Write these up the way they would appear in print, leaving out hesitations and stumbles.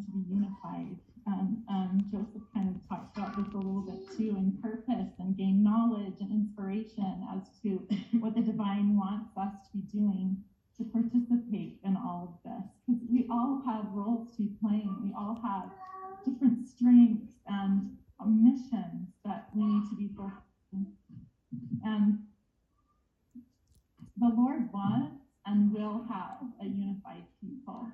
to be unified. Joseph kind of talked about this a little bit too, in purpose and gain knowledge and inspiration as to what the divine wants us to be doing to participate in all of this. Because we all have roles to be playing. We all have different strengths and missions that we need to be fulfilling. And the Lord wants and will have a unified people.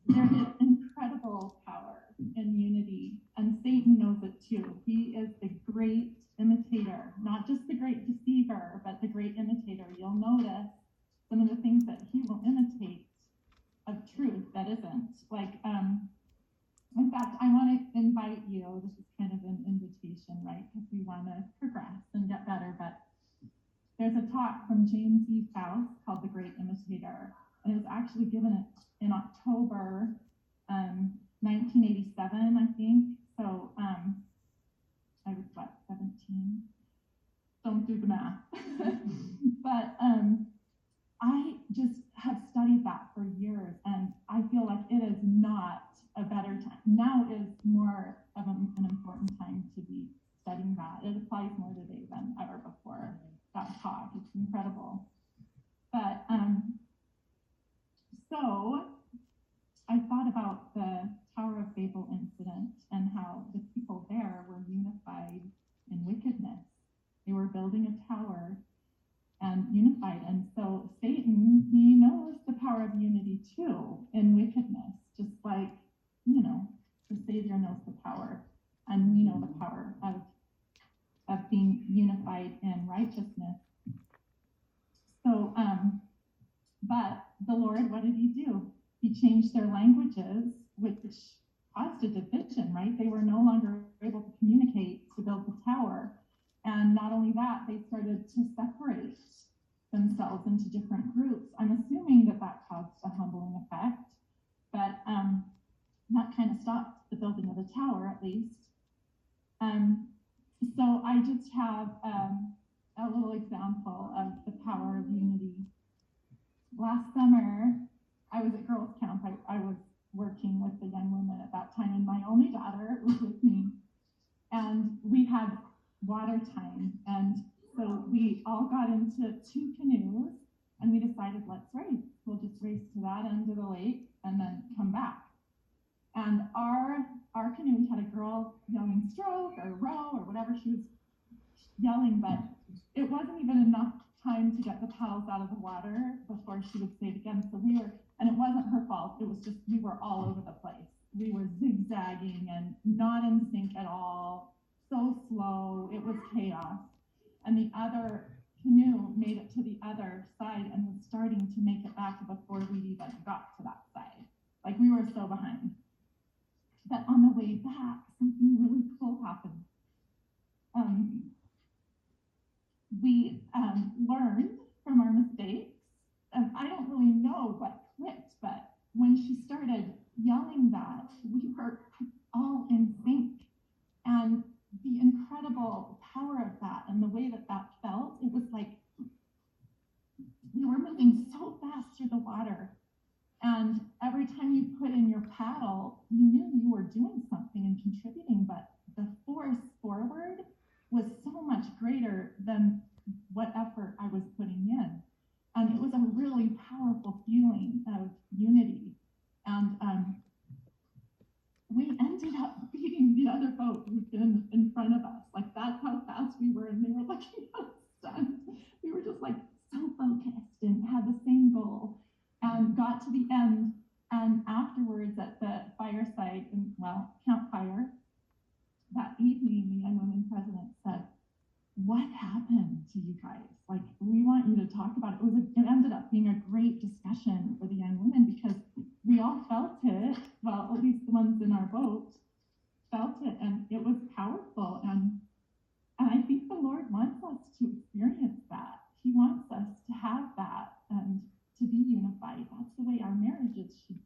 There is incredible power in unity, and Satan knows it too. He is the great imitator, not just the great deceiver, but the great imitator. You'll notice some of the things that he will imitate of truth that isn't. Like, in fact, I want to invite you, this is kind of an invitation, right? Because we want to progress and get better, but there's a talk from James E. Faust called The Great Imitator, and it was actually given in October 1987, I think. So I was, 17? Don't do the math. But I just have studied that for years, and I feel like it is not a better time. Now is more of an important time to be studying that. It applies more today than ever before. That talk, it's incredible. But so I thought about the Tower of Babel incident and how the people there were unified in wickedness. They were building a tower and unified. And so Satan, he knows the power of unity too in wickedness, just like, the Savior knows the power, and we know the power of being unified in righteousness. So, but the Lord, what did he do? He changed their languages, which caused a division, right? They were no longer able to communicate to build the tower. And not only that, they started to separate themselves into different groups. I'm assuming that caused a humbling effect, but that kind of stopped the building of the tower, at least. So I just have a little example of the power of unity. Last summer, I was at girls' camp. I was working with the young women at that time, and my only daughter was with me. And we had water time, and so we all got into 2 canoes, and we decided, let's race. We'll just race to that end of the lake and then come back. And our canoe, we had a girl yelling stroke or row or whatever she was yelling, but it wasn't even enough time to get the paddles out of the water before she would say it again. So and it wasn't her fault. It was just, we were all over the place. We were zigzagging and not in sync at all. So slow, it was chaos. And the other canoe made it to the other side and was starting to make it back before we even got to that side. Like, we were so behind. But on the way back, something really cool happened. We learned from our mistakes. I don't really know what clicked, but when she started yelling that, we were all in sync. And the incredible power of that and the way that felt, it was like we were moving so fast through the water. And every time you put in your paddle, you knew you were doing something and contributing, but the force forward was so much greater than what effort I was putting in. And it was a really powerful feeling of unity. And we ended up beating the other boat who'd been in front of us. Like, that's how fast we were, and they were looking at us stunned. We were just like so focused and had the same goal, and got to the end. And afterwards at the fireside, campfire, that evening, the young women president said, "What happened to you guys? Like, we want you to talk about it." It ended up being a great discussion for the young women because we all felt it. Well, at least the ones in our boat felt it, and it was powerful. And I think the Lord wants us to experience that. He wants us to have that and to be unified. That's the way our marriages should